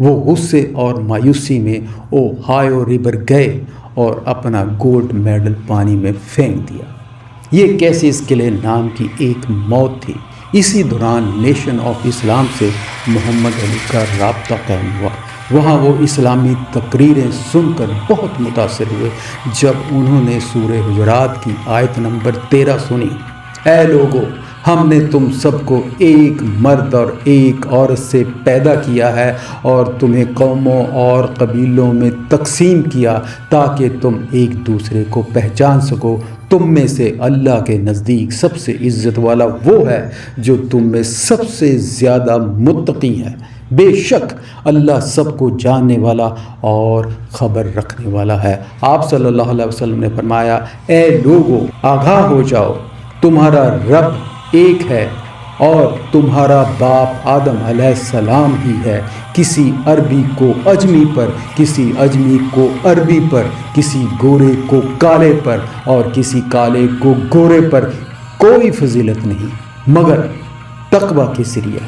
وہ غصے اور مایوسی میں اوہایو ریور گئے اور اپنا گولڈ میڈل پانی میں پھینک دیا۔ یہ کیسیس کلے نام کی ایک موت تھی۔ اسی دوران نیشن آف اسلام سے محمد علی کا رابطہ قائم ہوا۔ وہاں وہ اسلامی تقریریں سن کر بہت متاثر ہوئے۔ جب انہوں نے سورہ حجرات کی آیت نمبر 13 سنی، اے لوگو، ہم نے تم سب کو ایک مرد اور ایک عورت سے پیدا کیا ہے اور تمہیں قوموں اور قبیلوں میں تقسیم کیا تاکہ تم ایک دوسرے کو پہچان سکو۔ تم میں سے اللہ کے نزدیک سب سے عزت والا وہ ہے جو تم میں سب سے زیادہ متقی ہے۔ بے شک اللہ سب کو جاننے والا اور خبر رکھنے والا ہے۔ آپ صلی اللہ علیہ وسلم نے فرمایا، اے لوگو، آگاہ ہو جاؤ، تمہارا رب ایک ہے اور تمہارا باپ آدم علیہ السلام ہی ہے۔ کسی عربی کو اجمی پر، کسی اجمی کو عربی پر، کسی گورے کو کالے پر اور کسی کالے کو گورے پر کوئی فضیلت نہیں مگر تقوی کے ذریعے۔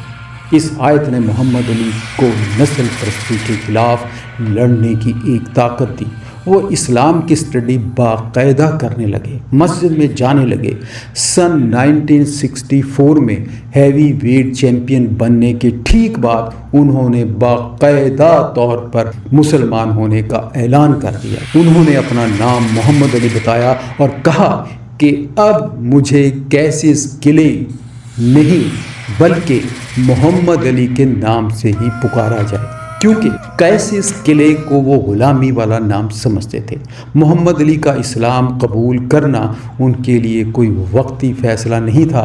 اس آیت نے محمد علی کو نسل پرستی کے خلاف لڑنے کی ایک طاقت دی۔ وہ اسلام کی اسٹڈی باقاعدہ کرنے لگے، مسجد میں جانے لگے۔ سن 1964 میں ہیوی ویٹ چیمپئن بننے کے ٹھیک بعد انہوں نے باقاعدہ طور پر مسلمان ہونے کا اعلان کر دیا۔ انہوں نے اپنا نام محمد علی بتایا اور کہا کہ اب مجھے کیسیس کلے نہیں بلکہ محمد علی کے نام سے ہی پکارا جائے، کیونکہ کیسیس کلے کو وہ غلامی والا نام سمجھتے تھے۔ محمد علی کا اسلام قبول کرنا ان کے لیے کوئی وقتی فیصلہ نہیں تھا،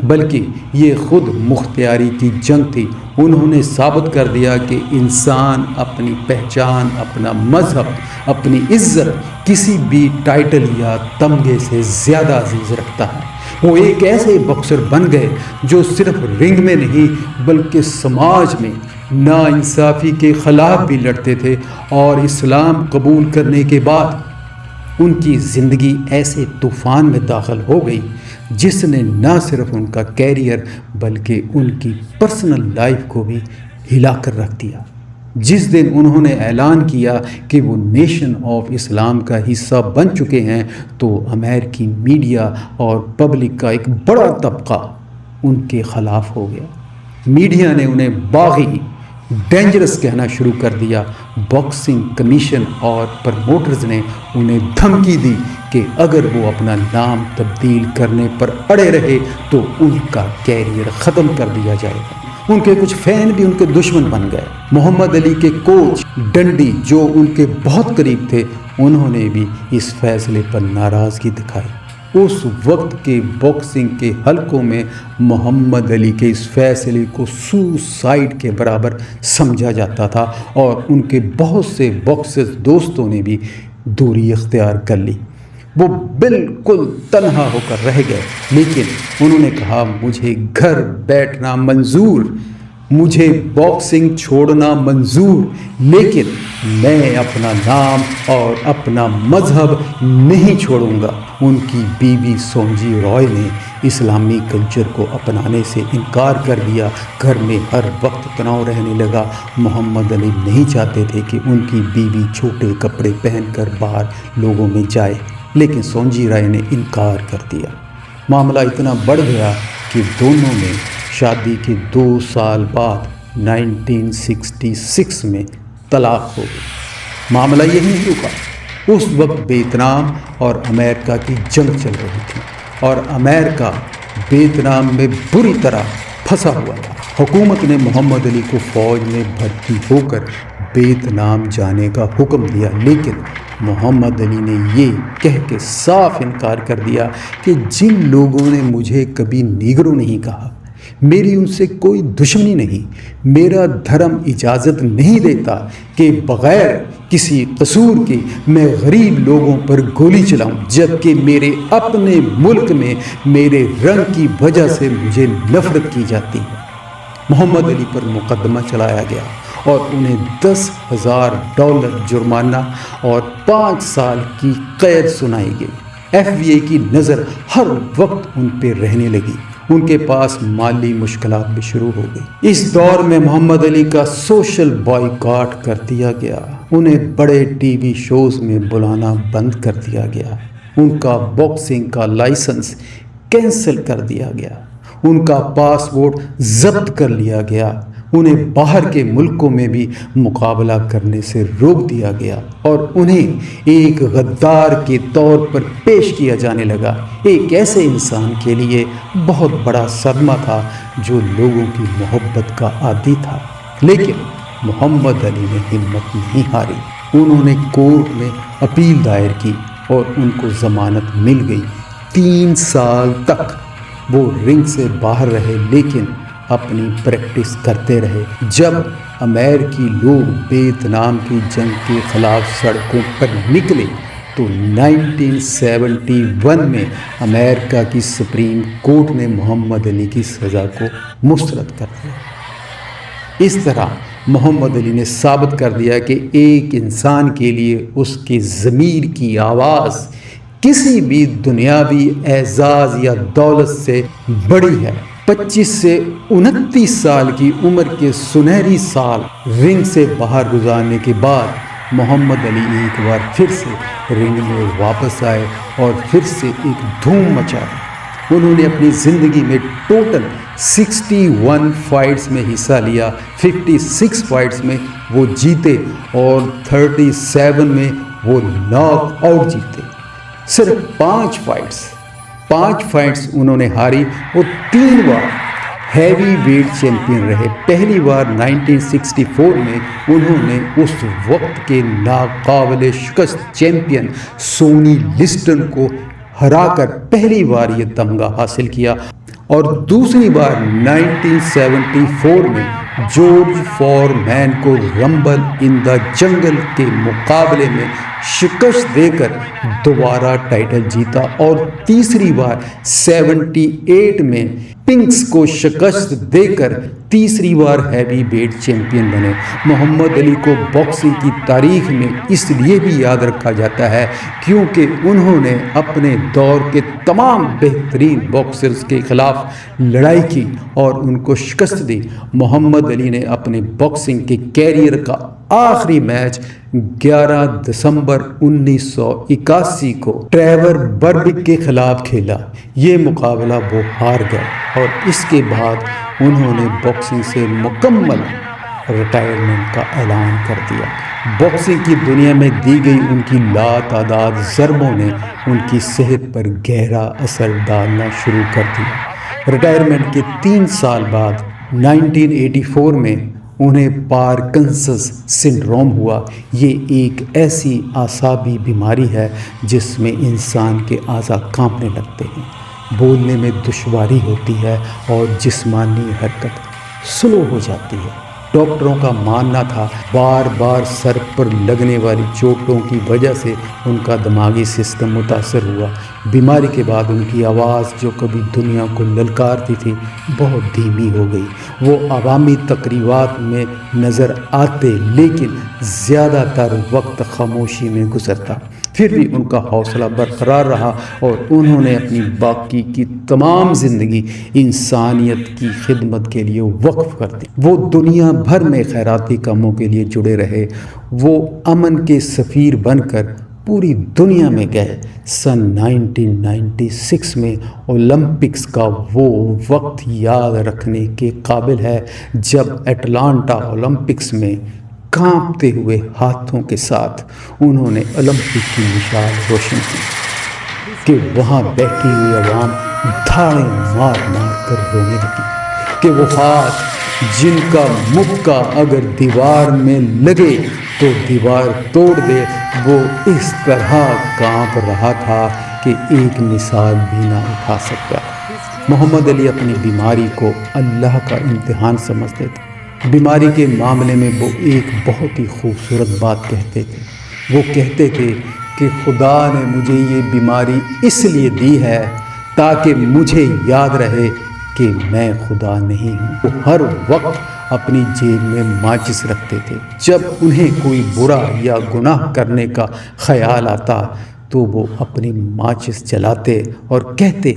بلکہ یہ خود مختاری کی جنگ تھی۔ انہوں نے ثابت کر دیا کہ انسان اپنی پہچان، اپنا مذہب، اپنی عزت کسی بھی ٹائٹل یا تمغے سے زیادہ عزیز رکھتا ہے۔ وہ ایک ایسے باکسر بن گئے جو صرف رنگ میں نہیں بلکہ سماج میں ناانصافی کے خلاف بھی لڑتے تھے، اور اسلام قبول کرنے کے بعد ان کی زندگی ایسے طوفان میں داخل ہو گئی جس نے نہ صرف ان کا کیریئر بلکہ ان کی پرسنل لائف کو بھی ہلا کر رکھ دیا۔ جس دن انہوں نے اعلان کیا کہ وہ نیشن آف اسلام کا حصہ بن چکے ہیں تو امریکی میڈیا اور پبلک کا ایک بڑا طبقہ ان کے خلاف ہو گیا۔ میڈیا نے انہیں باغی، ڈینجرس کہنا شروع کر دیا۔ باکسنگ کمیشن اور پروموٹرز نے انہیں دھمکی دی کہ اگر وہ اپنا نام تبدیل کرنے پر اڑے رہے تو ان کا کیریئر ختم کر دیا جائے گا۔ ان کے کچھ فین بھی ان کے دشمن بن گئے۔ محمد علی کے کوچ ڈنڈی جو ان کے بہت قریب تھے، انہوں نے بھی اس فیصلے پر ناراضگی دکھائی۔ اس وقت کے باکسنگ کے حلقوں میں محمد علی کے اس فیصلے کو سوسائیڈ کے برابر سمجھا جاتا تھا، اور ان کے بہت سے باکسرز دوستوں نے بھی دوری اختیار کر لی۔ وہ بالکل تنہا ہو کر رہ گئے، لیکن انہوں نے کہا، مجھے گھر بیٹھنا منظور، مجھے باکسنگ چھوڑنا منظور، لیکن میں اپنا نام اور اپنا مذہب نہیں چھوڑوں گا۔ ان کی بیوی سونجی رائے نے اسلامی کلچر کو اپنانے سے انکار کر دیا۔ گھر میں ہر وقت تناؤ رہنے لگا۔ محمد علی نہیں چاہتے تھے کہ ان کی بیوی چھوٹے کپڑے پہن کر باہر لوگوں میں جائے، لیکن سونجی رائے نے انکار کر دیا۔ معاملہ اتنا بڑھ گیا کہ دونوں نے شادی کے 2 سال بعد 1966 میں طلاق ہو گئی۔ معاملہ یہی نہیں رکا۔ اس وقت ویتنام اور امریکہ کی جنگ چل رہی تھی، اور امریکہ ویتنام میں بری طرح پھنسا ہوا تھا۔ حکومت نے محمد علی کو فوج میں بھرتی ہو کر ویتنام جانے کا حکم دیا، لیکن محمد علی نے یہ کہہ کے صاف انکار کر دیا کہ جن لوگوں نے مجھے کبھی نیگرو نہیں کہا، میری ان سے کوئی دشمنی نہیں، میرا دھرم اجازت نہیں دیتا کہ بغیر کسی قصور کے میں غریب لوگوں پر گولی چلاؤں، جبکہ میرے اپنے ملک میں میرے رنگ کی وجہ سے مجھے نفرت کی جاتی ہے۔ محمد علی پر مقدمہ چلایا گیا اور انہیں $10,000 جرمانہ اور 5 سال کی قید سنائی گئی۔ FBI کی نظر ہر وقت ان پہ رہنے لگی، ان کے پاس مالی مشکلات بھی شروع ہو گئی۔ اس دور میں محمد علی کا سوشل بائیکاٹ کر دیا گیا، انہیں بڑے ٹی وی شوز میں بلانا بند کر دیا گیا، ان کا باکسنگ کا لائسنس کینسل کر دیا گیا، ان کا پاسپورٹ ضبط کر لیا گیا، انہیں باہر کے ملکوں میں بھی مقابلہ کرنے سے روک دیا گیا اور انہیں ایک غدار کے طور پر پیش کیا جانے لگا۔ ایک ایسے انسان کے لیے بہت بڑا صدمہ تھا جو لوگوں کی محبت کا عادی تھا، لیکن محمد علی نے ہمت نہیں ہاری۔ انہوں نے کورٹ میں اپیل دائر کی اور ان کو ضمانت مل گئی۔ 3 سال تک وہ رنگ سے باہر رہے لیکن اپنی پریکٹس کرتے رہے۔ جب امریکی لوگ ویتنام کی جنگ کے خلاف سڑکوں پر نکلے تو 1971 میں امریکہ کی سپریم کورٹ نے محمد علی کی سزا کو مسترد کر دیا۔ اس طرح محمد علی نے ثابت کر دیا کہ ایک انسان کے لیے اس کے ضمیر کی آواز کسی بھی دنیاوی اعزاز یا دولت سے بڑی ہے۔ 25 سے 29 سال کی عمر کے سنہری سال رنگ سے باہر گزارنے کے بعد محمد علی ایک بار پھر سے رنگ میں واپس آئے اور پھر سے ایک دھوم مچا دی۔ انہوں نے اپنی زندگی میں ٹوٹل 61 فائٹس میں حصہ لیا، 56 فائٹس میں وہ جیتے اور 37 میں وہ ناک آؤٹ جیتے۔ صرف 5 فائٹس انہوں نے ہاری اور 3 بار ہیوی ویٹ چیمپئن رہے۔ پہلی بار 1964 میں انہوں نے اس وقت کے ناقابل شکست چیمپئن سونی لسٹن کو ہرا کر پہلی بار یہ تمغہ حاصل کیا اور دوسری بار 1974 میں جارج فورمین کو رمبل ان دا جنگل کے مقابلے میں شکست دے کر دوبارہ ٹائٹل جیتا اور تیسری بار 78 میں پنکس کو شکست دے کر تیسری بار ہیوی ویٹ چیمپئن بنے۔ محمد علی کو باکسنگ کی تاریخ میں اس لیے بھی یاد رکھا جاتا ہے کیونکہ انہوں نے اپنے دور کے تمام بہترین باکسرز کے خلاف لڑائی کی اور ان کو شکست دی۔ محمد علی نے اپنے باکسنگ کے کیریئر کا آخری میچ 11 دسمبر 1981 کو ٹریور بربک کے خلاف کھیلا۔ یہ مقابلہ وہ ہار گئے اور اس کے بعد انہوں نے باکسنگ سے مکمل ریٹائرمنٹ کا اعلان کر دیا۔ باکسنگ کی دنیا میں دی گئی ان کی لاتعداد ضربوں نے ان کی صحت پر گہرا اثر ڈالنا شروع کر دیا۔ ریٹائرمنٹ کے 3 سال بعد 1984 میں انہیں پارکنسنس سنڈروم ہوا۔ یہ ایک ایسی اعصابی بیماری ہے جس میں انسان کے اعضاء کانپنے لگتے ہیں، بولنے میں دشواری ہوتی ہے اور جسمانی حرکت سلو ہو جاتی ہے۔ ڈاکٹروں کا ماننا تھا بار بار سر پر لگنے والی چوٹوں کی وجہ سے ان کا دماغی سسٹم متاثر ہوا۔ بیماری کے بعد ان کی آواز جو کبھی دنیا کو للکارتی تھی بہت دھیمی ہو گئی۔ وہ عوامی تقریبات میں نظر آتے لیکن زیادہ تر وقت خاموشی میں گزرتا۔ پھر بھی ان کا حوصلہ برقرار رہا اور انہوں نے اپنی باقی کی تمام زندگی انسانیت کی خدمت کے لیے وقف کر دی۔ وہ دنیا بھر میں خیراتی کاموں کے لیے جڑے رہے۔ وہ امن کے سفیر بن کر پوری دنیا میں گئے۔ سن 1996 میں اولمپکس کا وہ وقت یاد رکھنے کے قابل ہے جب اٹلانٹا اولمپکس میں کانپتے ہوئے ہاتھوں کے ساتھ انہوں نے اولمپک کی مثال روشن کی کہ وہاں بیٹھی ہوئی عوام دھاڑیں مار مار کر رونے لگی کہ وہ ہاتھ جن کا مکہ اگر دیوار میں لگے تو دیوار توڑ دے، وہ اس طرح کانپ رہا تھا کہ ایک مثال بھی نہ اٹھا سکتا۔ محمد علی اپنی بیماری کو اللہ کا امتحان سمجھتے تھے۔ بیماری کے معاملے میں وہ ایک بہت ہی خوبصورت بات کہتے تھے۔ وہ کہتے تھے کہ خدا نے مجھے یہ بیماری اس لیے دی ہے تاکہ مجھے یاد رہے کہ میں خدا نہیں ہوں۔ وہ ہر وقت اپنی جیب میں ماچس رکھتے تھے۔ جب انہیں کوئی برا یا گناہ کرنے کا خیال آتا تو وہ اپنی ماچس جلاتے اور کہتے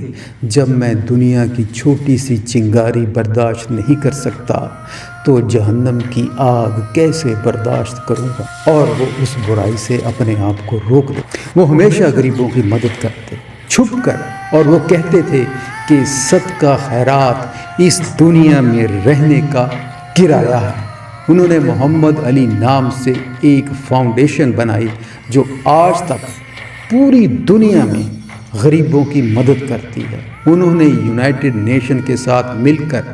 جب میں دنیا کی چھوٹی سی چنگاری برداشت نہیں کر سکتا تو جہنم کی آگ کیسے برداشت کروں گا، اور وہ اس برائی سے اپنے آپ کو روک دے۔ وہ ہمیشہ غریبوں کی مدد کرتے چھپ کر، اور وہ کہتے تھے کہ صدقہ خیرات اس دنیا میں رہنے کا کرایہ ہے۔ انہوں نے محمد علی نام سے ایک فاؤنڈیشن بنائی جو آج تک پوری دنیا میں غریبوں کی مدد کرتی ہے۔ انہوں نے یونائٹڈ نیشن کے ساتھ مل کر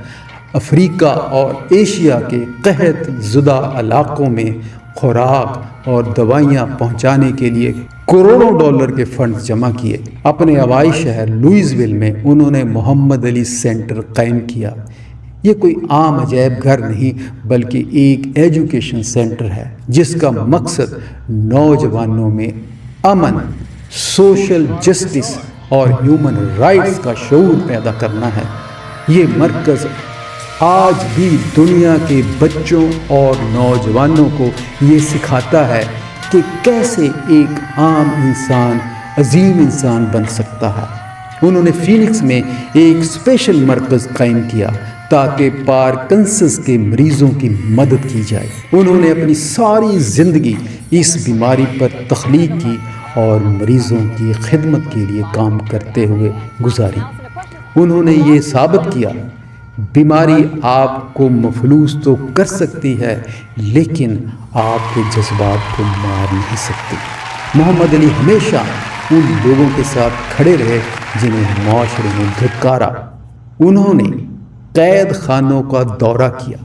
افریقہ اور ایشیا کے قحط زدہ علاقوں میں خوراک اور دوائیاں پہنچانے کے لیے کروڑوں ڈالر کے فنڈ جمع کیے۔ اپنے آبائی شہر لوئز ویل میں انہوں نے محمد علی سینٹر قائم کیا۔ یہ کوئی عام عجائب گھر نہیں بلکہ ایک ایجوکیشن سینٹر ہے جس کا مقصد نوجوانوں میں امن، سوشل جسٹس اور ہیومن رائٹس کا شعور پیدا کرنا ہے۔ یہ مرکز آج بھی دنیا کے بچوں اور نوجوانوں کو یہ سکھاتا ہے کہ کیسے ایک عام انسان عظیم انسان بن سکتا ہے۔ انہوں نے فینکس میں ایک اسپیشل مرکز قائم کیا تاکہ پارکنسنس کے مریضوں کی مدد کی جائے۔ انہوں نے اپنی ساری زندگی اس بیماری پر تخلیق کی اور مریضوں کی خدمت کے لیے کام کرتے ہوئے گزاری۔ انہوں نے یہ ثابت کیا بیماری آپ کو مفلوج تو کر سکتی ہے لیکن آپ کے جذبات کو مار نہیں سکتی۔ محمد علی ہمیشہ ان لوگوں کے ساتھ کھڑے رہے جنہیں معاشرے نے دھتکارا۔ انہوں نے قید خانوں کا دورہ کیا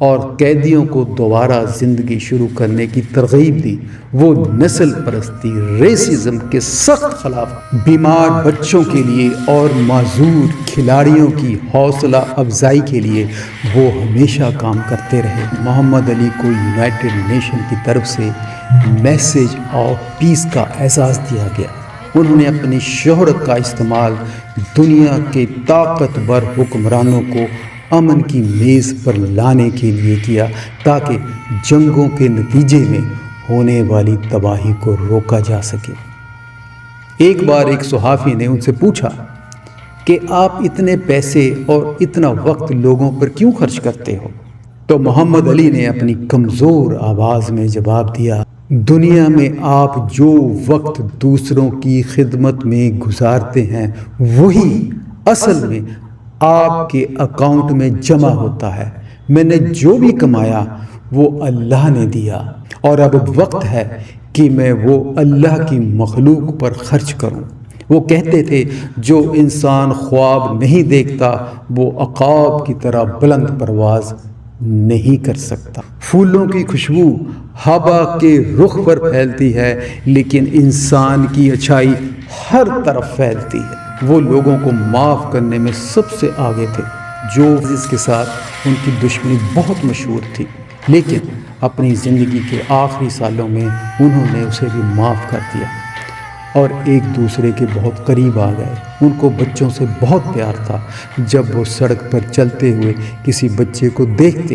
اور قیدیوں کو دوبارہ زندگی شروع کرنے کی ترغیب دی۔ وہ نسل پرستی، ریسزم کے سخت خلاف، بیمار بچوں کے لیے اور معذور کھلاڑیوں کی حوصلہ افزائی کے لیے وہ ہمیشہ کام کرتے رہے۔ محمد علی کو یونائٹڈ نیشن کی طرف سے میسیج آف پیس کا اعزاز دیا گیا۔ انہوں نے اپنی شہرت کا استعمال دنیا کے طاقتور حکمرانوں کو امن کی میز پر لانے کے لیے کیا تاکہ جنگوں کے نتیجے میں ہونے والی تباہی کو روکا جا سکے۔ ایک بار ایک صحافی نے ان سے پوچھا کہ آپ اتنے پیسے اور اتنا وقت لوگوں پر کیوں خرچ کرتے ہو؟ تو محمد علی نے اپنی کمزور آواز میں جواب دیا، دنیا میں آپ جو وقت دوسروں کی خدمت میں گزارتے ہیں وہی اصل میں آپ کے اکاؤنٹ میں جمع ہوتا ہے۔ میں نے جو بھی کمایا وہ اللہ نے دیا اور اب وقت ہے کہ میں وہ اللہ کی مخلوق پر خرچ کروں۔ وہ کہتے تھے جو انسان خواب نہیں دیکھتا وہ عقاب کی طرح بلند پرواز نہیں کر سکتا۔ پھولوں کی خوشبو ہوا کے رخ پر پھیلتی ہے لیکن انسان کی اچھائی ہر طرف پھیلتی ہے۔ وہ لوگوں کو معاف کرنے میں سب سے آگے تھے، جو اس کے ساتھ ان کی دشمنی بہت مشہور تھی، لیکن اپنی زندگی کے آخری سالوں میں انہوں نے اسے بھی معاف کر دیا اور ایک دوسرے کے بہت قریب آ گئے۔ ان کو بچوں سے بہت پیار تھا۔ جب وہ سڑک پر چلتے ہوئے کسی بچے کو دیکھتے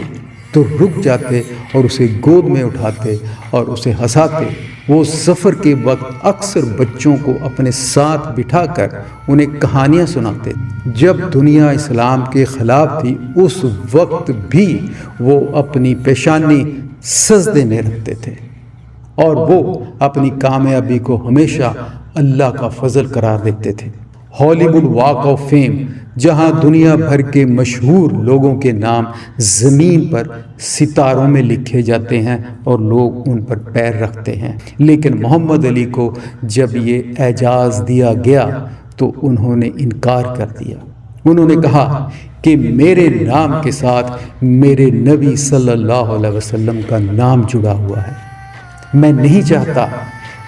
تو رک جاتے اور اسے گود میں اٹھاتے اور اسے ہنساتے۔ وہ سفر کے وقت اکثر بچوں کو اپنے ساتھ بٹھا کر انہیں کہانیاں سناتے۔ جب دنیا اسلام کے خلاف تھی اس وقت بھی وہ اپنی پیشانی سجدے میں رکھتے تھے اور وہ اپنی کامیابی کو ہمیشہ اللہ کا فضل قرار دیتے تھے۔ ہالی ووڈ واک آف فیم، جہاں دنیا بھر کے مشہور لوگوں کے نام زمین پر ستاروں میں لکھے جاتے ہیں اور لوگ ان پر پیر رکھتے ہیں، لیکن محمد علی کو جب یہ اعزاز دیا گیا تو انہوں نے انکار کر دیا۔ انہوں نے کہا کہ میرے نام کے ساتھ میرے نبی صلی اللہ علیہ وسلم کا نام جڑا ہوا ہے۔ میں نہیں چاہتا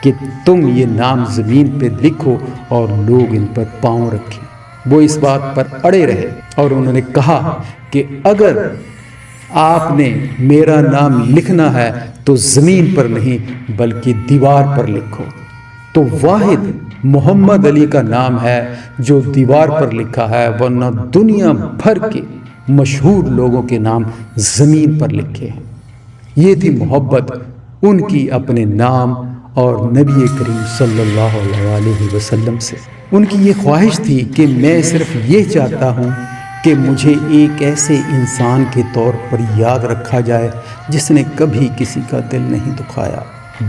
کہ تم یہ نام زمین پہ لکھو اور لوگ ان پر پاؤں رکھیں۔ وہ اس بات پر اڑے رہے اور انہوں نے کہا کہ اگر آپ نے میرا نام لکھنا ہے تو زمین پر نہیں بلکہ دیوار پر لکھو۔ تو واحد محمد علی کا نام ہے جو دیوار پر لکھا ہے، ورنہ دنیا بھر کے مشہور لوگوں کے نام زمین پر لکھے ہیں۔ یہ تھی محبت ان کی اپنے نام اور نبی کریم صلی اللہ علیہ وسلم سے۔ ان کی یہ خواہش تھی کہ میں صرف یہ چاہتا ہوں کہ مجھے ایک ایسے انسان کے طور پر یاد رکھا جائے جس نے کبھی کسی کا دل نہیں دکھایا،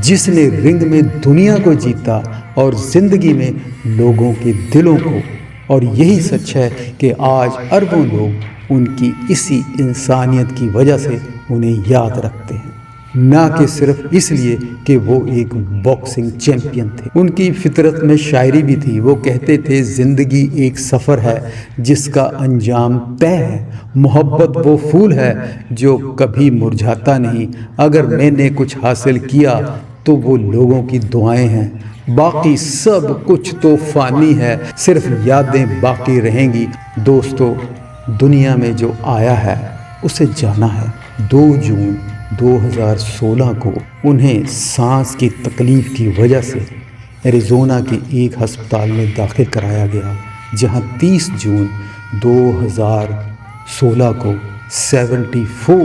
جس نے رنگ میں دنیا کو جیتا اور زندگی میں لوگوں کے دلوں کو۔ اور یہی سچ ہے کہ آج اربوں لوگ ان کی اسی انسانیت کی وجہ سے انہیں یاد رکھتے ہیں، نہ کہ صرف اس لیے کہ وہ ایک باکسنگ چیمپئن تھے۔ ان کی فطرت میں شاعری بھی تھی۔ وہ کہتے تھے زندگی ایک سفر ہے جس کا انجام طے ہے، محبت وہ پھول ہے جو کبھی مرجھاتا نہیں، اگر میں نے کچھ حاصل کیا تو وہ لوگوں کی دعائیں ہیں، باقی سب کچھ تو فانی ہے، صرف یادیں باقی رہیں گی۔ دوستو، دنیا میں جو آیا ہے اسے جانا ہے۔ 2 جون 2016 کو انہیں سانس کی تکلیف کی وجہ سے ایریزونا کے ایک ہسپتال میں داخل کرایا گیا، جہاں 30 جون 2016 کو 74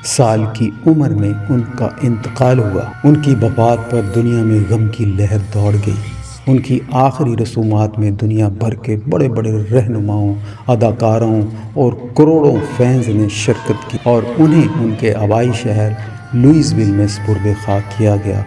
سال کی عمر میں ان کا انتقال ہوا۔ ان کی وفات پر دنیا میں غم کی لہر دوڑ گئی۔ ان کی آخری رسومات میں دنیا بھر کے بڑے بڑے رہنماؤں، اداکاروں اور کروڑوں فینز نے شرکت کی، اور انہیں ان کے آبائی شہر لوئس ویل میں سپرد خاک کیا گیا۔